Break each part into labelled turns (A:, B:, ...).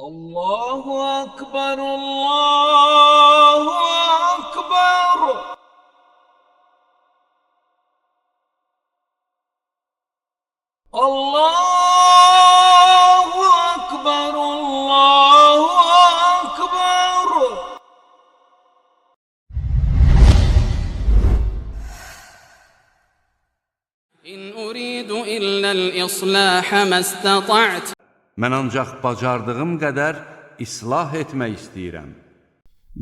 A: Allahu Akbar, Allahu Akbar. Allahu Akbar, Allahu Akbar.
B: İn uridu illa'l islaha mastata'tu.
C: Mən ancaq bacardığım qədər islah etmək istəyirəm.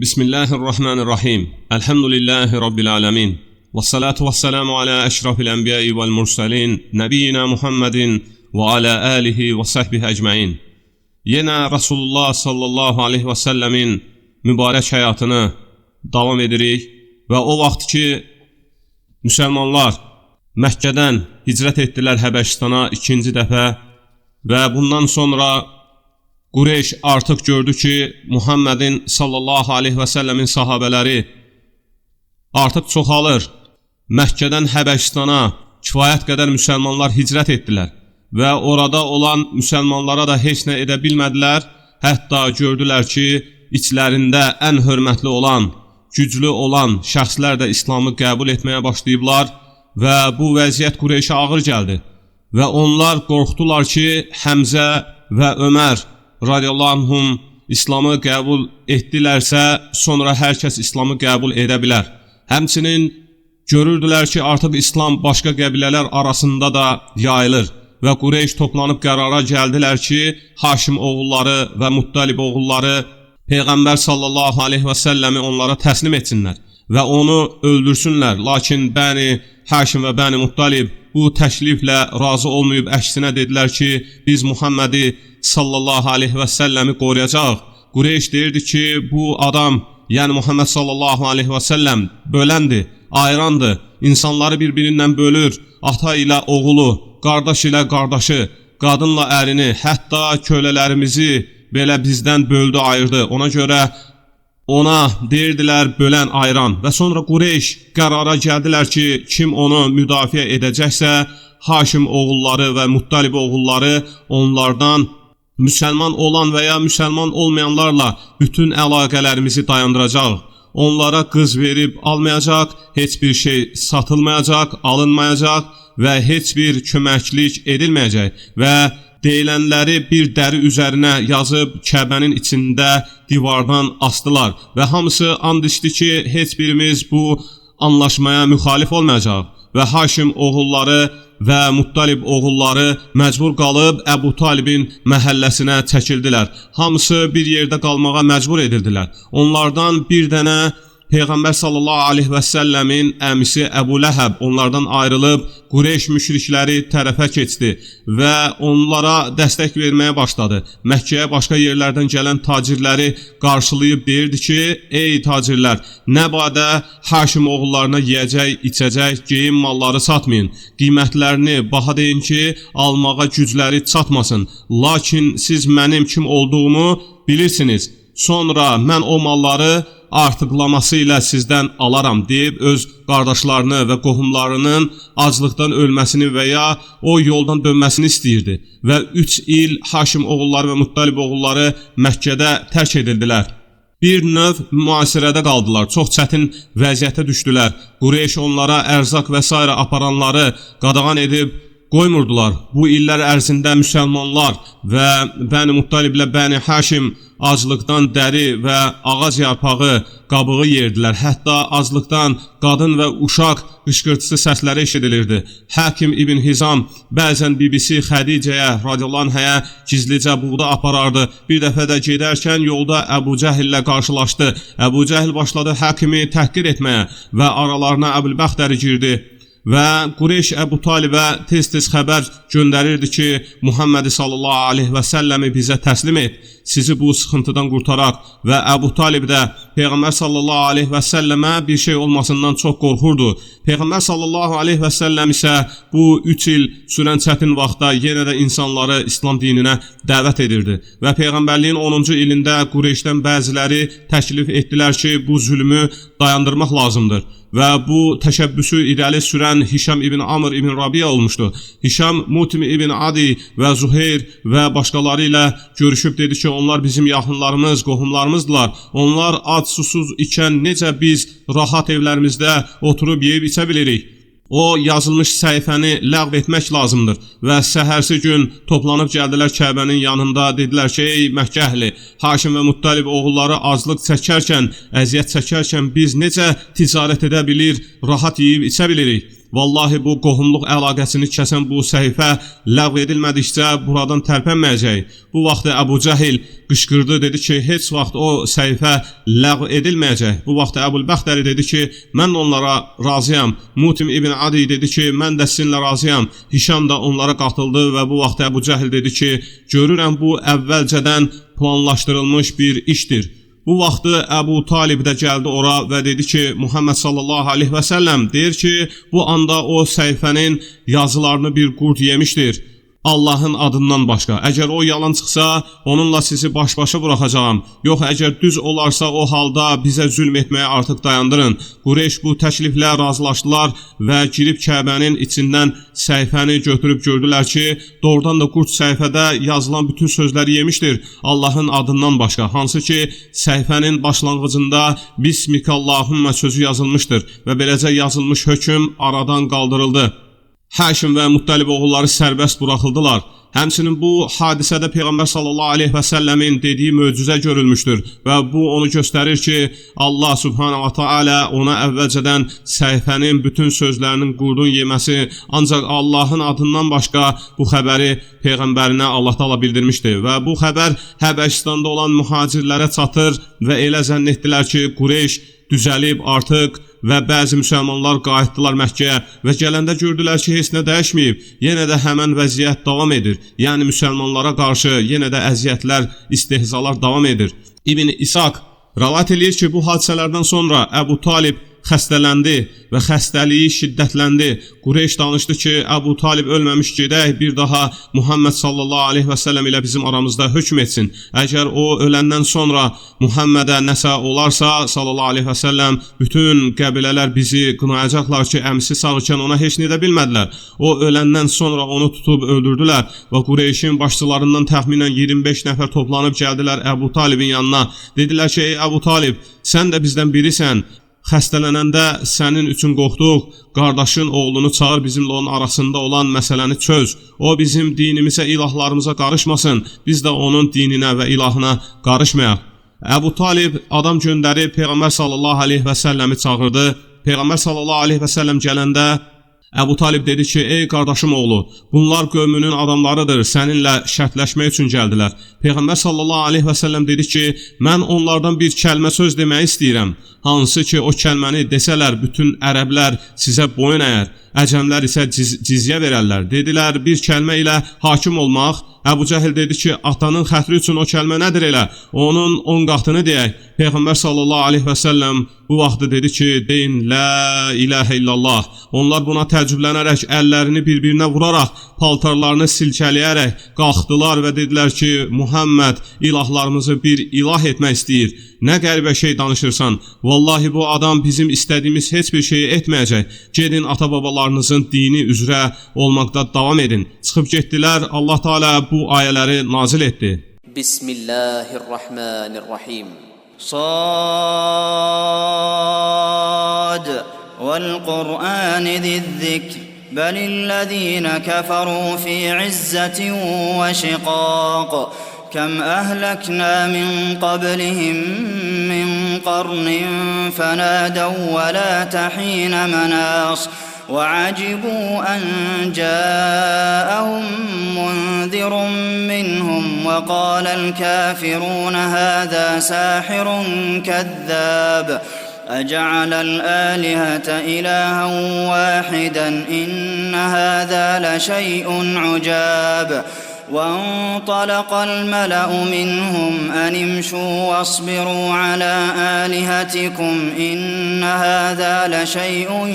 D: Bismillahirrahmanirrahim. Elhamdülillahi Rabbil alemin. Vessalatu vesselamu ala eşrafil enbiya'i vel mursalin. Nebiyyina Muhammedin ve ala alihi ve sahbihi ecmain. Yenə Rasulullah sallallahu aleyhi ve sellemin mübarək həyatını davam edirik. Və o vaxt ki, müsəlmanlar Məkkədən hicrət etdilər Həbəşistana ikinci dəfə. Və bundan sonra Qureyş artıq gördü ki, Muhammedin sallallahu aleyhi və səlləmin sahabələri artıq çoxalır. Məkkədən Həbəşistana kifayət qədər müsəlmanlar hicrət etdilər və orada olan müsəlmanlara da heç nə edə bilmədilər. Hətta gördülər ki, içlərində ən hörmətli olan, güclü olan şəxslər də İslamı qəbul etməyə başlayıblar və bu vəziyyət Qureyşə ağır gəldi. Və onlar qorxdular ki, Həmzə və Ömər radiyallahu anhum İslamı qəbul etdilərsə, sonra hər kəs İslamı qəbul edə bilər. Həmçinin görürdülər ki, artıq İslam başqa qəbilələr arasında da yayılır. Və Qureyş toplanıb qərara gəldilər ki, Haşim oğulları və Muttalib oğulları Peyğəmbər sallallahu aleyhi və səlləmi onlara təslim etsinlər və onu öldürsünlər. Lakin Bəni Haşim və Bəni Muttalib bu təkliflə razı olmayıb, əksinə dedilər ki, biz Muhammedi sallallahu aleyhi və səlləmi qoruyacaq. Qureyş deyirdi ki, bu adam, yəni Muhammed sallallahu aleyhi və səlləm böləndir, ayırandır, insanları bir-birindən bölür, ata ilə oğulu, qardaş ilə qardaşı, qadınla ərini, hətta kölələrimizi belə bizdən böldü, ayırdı. Ona görə ona deyirdilər bölən, ayıran. Və sonra Qureyş qərara gəldilər ki, kim onu müdafiə edəcəksə, Haşim oğulları və Muttalib oğulları onlardan müsəlman olan və ya müsəlman olmayanlarla bütün əlaqələrimizi dayandıracaq. Onlara qız verib almayacaq, heç bir şey satılmayacaq, alınmayacaq və heç bir köməklik edilməyəcək və deyilənləri bir dəri üzərinə yazıb Kəbənin içində divardan asdılar və hamısı and içdi ki, heç birimiz bu anlaşmaya müxalif olmayacaq və Haşim oğulları və Muttalib oğulları məcbur qalıb Əbu Talibin məhəlləsinə çəkildilər. Hamısı bir yerdə qalmağa məcbur edildilər. Onlardan bir dənə Peyğəmbər sallallahu aleyhi və səlləmin əmisi Əbu Ləhəb onlardan ayrılıb Qureyş müşrikləri tərəfə keçdi və onlara dəstək verməyə başladı. Məkkəyə başqa yerlərdən gələn tacirləri qarşılayıb deyirdi ki, ey tacirlər, nə badə Haşim oğullarına yeyəcək, içəcək, geyim malları satmayın. Qiymətlərini baha deyin ki, almağa gücləri çatmasın. Lakin siz mənim kim olduğumu bilirsiniz. Sonra mən o malları artıqlaması ilə sizdən alaram deyib öz qardaşlarını və qohumlarının aclıqdan ölməsini və ya o yoldan dönməsini istəyirdi. Və 3 il Haşim oğulları və Muttalib oğulları Məkkədə tərk edildilər. Bir növ müasirədə qaldılar, çox çətin vəziyyətə düşdülər. Qureyş onlara ərzaq və s. aparanları qadağan edib qoymurdular. Bu illər ərzində müsəlmanlar və Bəni Muttalib ilə Bəni Haşim aclıqdan dəri və ağac yarpağı qabığı yerdilər. Hətta aclıqdan qadın və uşaq qışqırtısı səsləri eşidilirdi. Həkim İbn Hizam bəzən bibisi Xədicəyə radiyallahu anhəyə gizlicə buğda aparardı. Bir dəfə də gedərkən yolda Əbu Cəhillə qarşılaşdı. Əbu Cəhil başladı həkimi təhqir etməyə və aralarına Əbülbəxtəri girdi. Və Qureyş Əbu Talibə tez-tez xəbər göndərirdi ki, Muhammedi sallallahu aleyhi və səlləmi bizə təslim et, sizi bu sıxıntıdan qurtaraq. Və Əbu Talib də Peyğəmbər sallallahu aleyhi və səlləmə bir şey olmasından çox qorxurdu. Peyğəmbər sallallahu aleyhi və səlləm isə bu 3 il sürən çətin vaxtda yenə də insanları İslam dininə dəvət edirdi. Və Peyğəmbərliyin 10-cu ilində Qureyşdən bəziləri təklif etdilər ki, bu zülmü dayandırmaq lazımdır. Və bu təşəbbüsü irəli sürən Hişam ibn Amr ibn Rabiya olmuşdu. Hişam Mutim ibn Adi və Zuheyr və başqaları ilə görüşüb dedi ki, onlar bizim yaxınlarımız, qohumlarımızdılar. Onlar ac susuz ikən necə biz rahat evlərimizdə oturub yeyib içə bilirik? O yazılmış səhifəni ləğv etmək lazımdır və səhərsi gün toplanıb gəldilər Kəbənin yanında, dedilər ki, ey Məkkə əhli, Haşim və Muttalib oğulları aclıq çəkərkən, əziyyət çəkərkən biz necə ticarət edə bilir, rahat yeyib içə bilirik? Vallahi bu qohumluq əlaqəsini kəsən bu səhifə ləğv edilmədikcə buradan tərpənməyəcək. Bu vaxt Əbu Cəhil qışqırdı, dedi ki, heç vaxt o səhifə ləğv edilməyəcək. Bu vaxt Əbul-Bəxtəri dedi ki, mən onlara razıyam. Mutim İbn Adi dedi ki, mən də sizinlə razıyam. Hişam da onlara qatıldı və bu vaxt Əbu Cəhil dedi ki, görürəm bu əvvəlcədən planlaşdırılmış bir işdir. Bu vaxtı Əbu Talib də gəldi ora və dedi ki, Muhammed sallallahu aleyhi və səlləm deyir ki, bu anda o səhifənin yazılarını bir qurd yemişdir. Allahın adından başqa. Əgər o yalan çıxsa, onunla sizi baş-başa buraxacağam. Yox, əgər düz olarsa o halda bizə zülm etməyə artıq dayandırın. Qureyş bu təkliflə razılaşdılar və girib Kəbənin içindən səhifəni götürüb gördülər ki, doğrudan da qurd səhifədə yazılan bütün sözləri yemişdir. Allahın adından başqa. Hansı ki, səhifənin başlanğıcında Bismikallahümmə sözü yazılmışdır və beləcə yazılmış hökm aradan qaldırıldı. Haşim və Muttalib oğulları sərbəst buraxıldılar. Həmçinin bu hadisədə Peyğəmbər sallallahu aleyhi və səlləmin dediyi möcüzə görülmüşdür və bu onu göstərir ki, Allah subhanahu wa ta'ala ona əvvəlcədən səhifənin bütün sözlərinin qurdun yeməsi, ancaq Allahın adından başqa bu xəbəri Peyğəmbərinə Allah Taala bildirmişdi və bu xəbər Həbəşistanda olan mühacirlərə çatır və elə zənn etdilər ki, Qureyş düzəlib artıq və bəzi müsəlmanlar qayıtdılar Məkkəyə və gələndə gördülər ki, heç nə dəyişməyib. Yenə də həmən vəziyyət davam edir. Yəni müsəlmanlara qarşı yenə də əziyyətlər, istehzalar davam edir. İbn İshaq rivayet eləyir ki, bu hadisələrdən sonra Əbu Talib xəstələndi və xəstəliyi şiddətləndi. Qureyş danışdı ki, Əbu Talib ölməmiş gedək, bir daha Muhammed sallallahu aleyhi və səlləm ilə bizim aramızda hökm etsin. Əgər o öləndən sonra Muhammedə nəsə olarsa, sallallahu aleyhi və səlləm, bütün qəbilələr bizi qınayacaqlar ki, əmsi sağikən ona heç nə edə bilmədilər. O öləndən sonra onu tutub öldürdülər və Qureyşin başçılarından təxminən 25 nəfər toplanıb gəldilər Əbu Talibin yanına. Dedilər ki, ey Əbu Talib, sən də bizdən birisən. Xəstələnəndə sənin üçün qorxduq, qardaşın oğlunu çağır, bizimlə onun arasında olan məsələni çöz. O bizim dinimizə, ilahlarımıza qarışmasın, biz də onun dininə və ilahına qarışmayaq. Əbu Talib adam göndərib Peyğəmbər sallallahu aleyhi və səlləmi çağırdı. Peyğəmbər sallallahu aleyhi və səlləm gələndə Əbu Talib dedi ki, ey qardaşım oğlu, bunlar qövmünün adamlarıdır, səninlə şərtləşmək üçün gəldilər. Peyğəmbər sallallahu aleyhi və səlləm dedi ki, mən onlardan bir kəlmə söz demək istəyirəm. Hansı ki, o kəlməni desələr, bütün ərəblər sizə boyun əyər, əcəmlər isə cizyə verərlər. Dedilər, bir kəlmə ilə hakim olmaq. Əbu Cəhil dedi ki, atanın xətri üçün o kəlmə nədir elə? Onun 10 qatını deyək. Peyğəmbər sallallahu aleyhi və səlləm bu vaxtı dedi ki, deyin, la ilahə illallah. Onlar buna təəccüblənərək, əllərini bir-birinə vuraraq, paltarlarını silkələyərək qalxdılar və dedilər ki, Muhammed ilahlarımızı bir ilah etmək istəyir. Nə qəribə şey danışırsan? Vallahi bu adam bizim istədiyimiz heç bir şeyi etməyəcək. Gedin ata-babalarınızın dini üzrə olmaqda davam edin. Çıxıb getdilər, Allah Teala bu ayələri nazil etdi.
E: Bismillahirrahmanirrahim. Sad vel-Qur'an ziz-zikr. Belillezine keferu fi izzetin ve şiqaq. كم أهلكنا من قبلهم من قرن فنادوا ولا تحين مناص وعجبوا أن جاءهم منذر منهم وقال الكافرون هذا ساحر كذاب أجعل الآلهة إلها واحدا إن هذا لشيء عجاب وانطلق الملأ منهم أن امشوا واصبروا على آلهتكم إن هذا لشيء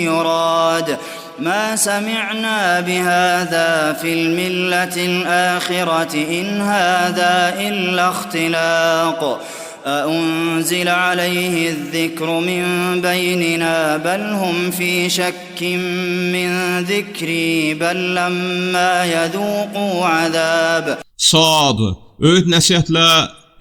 E: يراد ما سمعنا بهذا في الملة الآخرة إن هذا إلا اختلاق أأنزل عليه الذكر من بيننا بل هم في شك من ذكري بل لما يذوقوا عذاب.
D: Sad, Öyüd nəsihətlə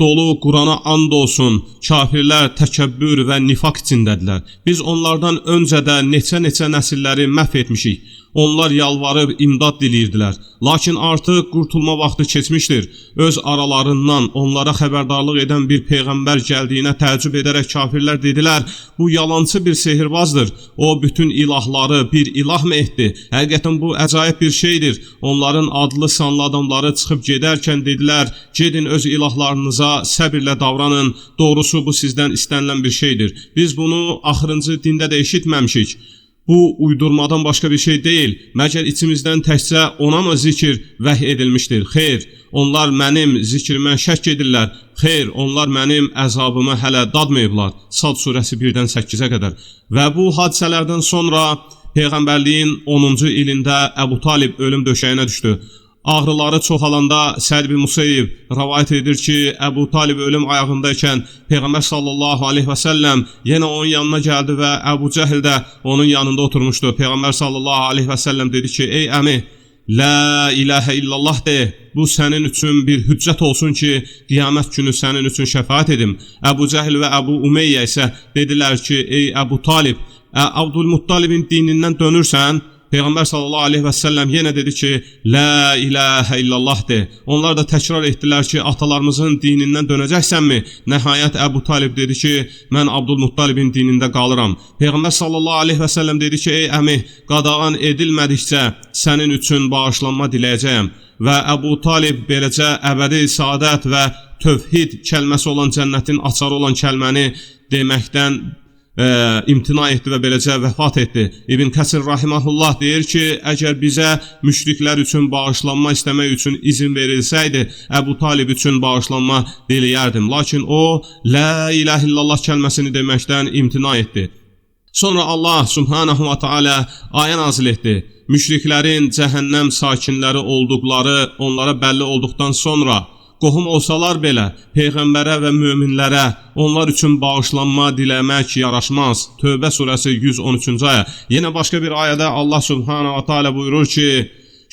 D: dolu Qurana and olsun, kafirlər təkəbbür və nifaq içindədirlər. Biz onlardan öncə də neçə nəsilləri məhv etmişik. Onlar yalvarıb imdad diləyirdilər. Lakin artıq qurtulma vaxtı keçmişdir. Öz aralarından onlara xəbərdarlıq edən bir peyğəmbər gəldiyinə təəccüb edərək kafirlər dedilər, bu yalançı bir sehirbazdır. O bütün ilahları bir ilah mı etdi? Həqiqətən bu əcaib bir şeydir. Onların adlı sanlı adamları çıxıb gedərkən dedilər, gedin öz ilahlarınıza səbirlə davranın. Doğrusu bu sizdən istənilən bir şeydir. Biz bunu axırıncı dində də eşitməmişik. Bu uydurmadan başqa bir şey deyil. Məgər içimizdən təkcə ona mı zikir vəhy edilmişdir? Xeyr, onlar mənim zikrimə şəkk edirlər. Xeyr, onlar mənim əzabımı hələ dadmayıblar. Sad surəsi 1-dən 8-ə qədər. Və bu hadisələrdən sonra Peyğəmbərliyin 10-cu ilində Əbu Talib ölüm döşəyinə düşdü. Ağrıları çoxalanda Səid bin Musayyib rəvayət edir ki, Əbu Talib ölüm ayağındaykən Peyğəmbər sallallahu aleyhi və səlləm yenə onun yanına gəldi və Əbu Cəhl də onun yanında oturmuşdu. Peyğəmbər sallallahu aleyhi və səlləm dedi ki, ey əmi, la ilahə illallah de, bu sənin üçün bir hüccət olsun ki, qiyamət günü sənin üçün şəfaət edim. Əbu Cəhl və Əbu Umeyyə isə dedilər ki, ey Əbu Talib, Abdülmuttalibin dinindən dönürsən? Peyğəmbər sallallahu aleyhi və səlləm yenə dedi ki, la ilahə illallah de. Onlar da təkrar etdilər ki, atalarımızın dinindən dönəcəksənmi? Nəhayət Əbu Talib dedi ki, mən Abdülmuttalibin dinində qalıram. Peyğəmbər sallallahu aleyhi və səlləm dedi ki, ey əmi, qadağan edilmədikcə sənin üçün bağışlanma diləyəcəyəm. Və Əbu Talib beləcə əbədi saadət və tövhid kəlməsi olan cənnətin açarı olan kəlməni deməkdən imtina etdi və beləcə vəfat etdi. İbn Kəsir rahiməhullah deyir ki, əgər bizə müşriklər üçün bağışlanma istəmək üçün izin verilsəydi, Əbu Talib üçün bağışlanma diləyərdim. Lakin o, la ilahə illallah kəlməsini deməkdən imtina etdi. Sonra Allah subhanahu wa ta'ala ayə nazil etdi. Müşriklərin cəhənnəm sakinləri olduqları onlara bəlli olduqdan sonra qohum olsalar belə, Peyğəmbərə və möminlərə onlar üçün bağışlanma diləmək yaraşmaz. Tövbə surəsi 113-cü ayə. Yenə başqa bir ayədə Allah subhanahu wa ta'ala buyurur ki,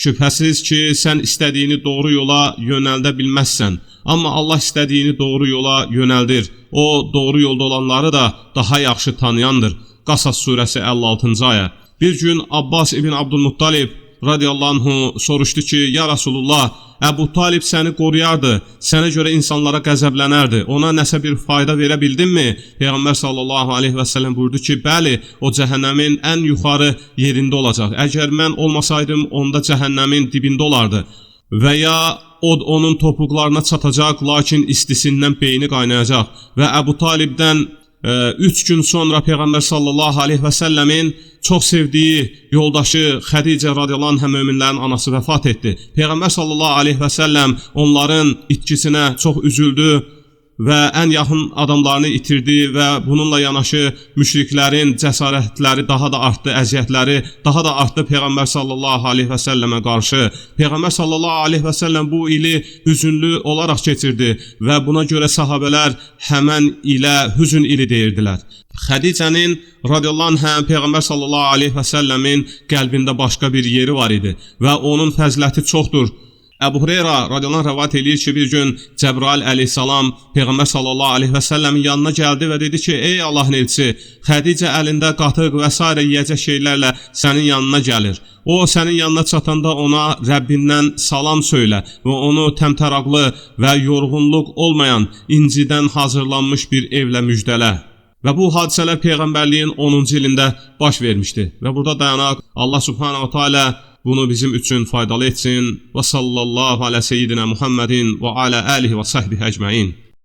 D: şübhəsiz ki, sən istədiyini doğru yola yönəldə bilməzsən. Amma Allah istədiyini doğru yola yönəldir. O, doğru yolda olanları da daha yaxşı tanıyandır. Qasas surəsi 56-cı ayə. Bir gün Abbas ibn Abdülmuttalib radiyallahu anhu soruşdu ki, ya Rasulullah, Əbu Talib səni qoruyardı, sənə görə insanlara qəzəblənərdi, ona nəsə bir fayda verə bildinmi? Peyğəmbər sallallahu aleyhi və səlləm buyurdu ki, bəli, o cəhənnəmin ən yuxarı yerində olacaq. Əgər mən olmasaydım, onda cəhənnəmin dibində olardı. Və ya od onun topuqlarına çatacaq, lakin istisindən beyni qaynayacaq. Və Əbu Talibdən 3 gün sonra Peyğəmbər sallallahu aleyhi və səlləmin çox sevdiyi yoldaşı Xədicə radiyallahu anhə möminlərin anası vəfat etdi. Peyğəmbər sallallahu aleyhi və səlləm onların itkisinə çox üzüldü və ən yaxın adamlarını itirdi və bununla yanaşı müşriklərin cəsarətləri daha da artdı, əziyyətləri daha da artdı Peyğəmbər sallallahu aleyhi və səlləmə qarşı. Peyğəmbər sallallahu aleyhi və səlləm bu ili hüzünlü olaraq keçirdi və buna görə sahabələr həmən ilə hüzün ili deyirdilər. Xədicənin radiyallahu anhə Peyğəmbər sallallahu aleyhi və səlləmin qəlbində başqa bir yeri var idi və onun fəziləti çoxdur. Əbu Hureyra radiyallahu anh rəvayət eləyir ki, bir gün Cəbrail əleyhissalam Peyğəmbər sallallahu aleyhi və səlləmin yanına gəldi və dedi ki, ey Allahın elçisi, Xədicə əlində qatıq və s. yeyəcək şeylərlə sənin yanına gəlir. O, sənin yanına çatanda ona Rəbbindən salam söylə və onu təmtəraqlı və yorğunluq olmayan incidən hazırlanmış bir evlə müjdələ. Və bu hadisələr Peyğəmbərliyin 10-cu ilində baş vermişdi. Və burada dayanaq, Allah subhanahu wa ta'ala bunu bizim üçün faydalı etsin. Və sallallahu alə seyyidina Muhammedin və alə alihi və sahbihi əcməin.